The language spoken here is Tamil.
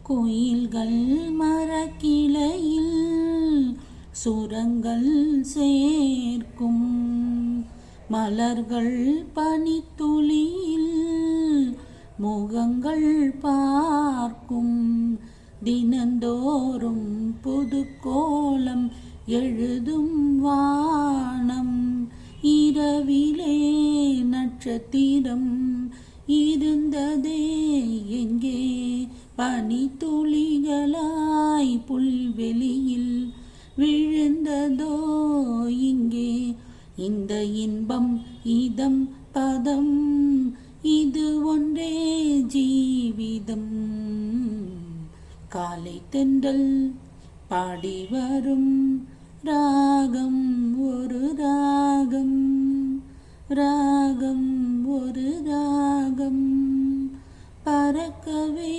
குயில்கள் மரக்கிளையில் சுரங்கள் சேர்க்கும், மலர்கள் பனித்துளியில் முகங்கள் பார்க்கும். தினந்தோறும் புது கோலம் எழுதும் வானம், இரவிலே நட்சத்திரம் இருந்ததே எங்கே? பனித்துளிகளாய் புல்வெளியில் விழுந்ததோ இங்கே? இந்த இன்பம் இதம் பதம் இது ஒன்றே ஜீவிதம். காலை தென்றல் பாடி வரும் ராகம் ஒரு ராகம், ராகம் ஒரு ராகம், பறக்கவே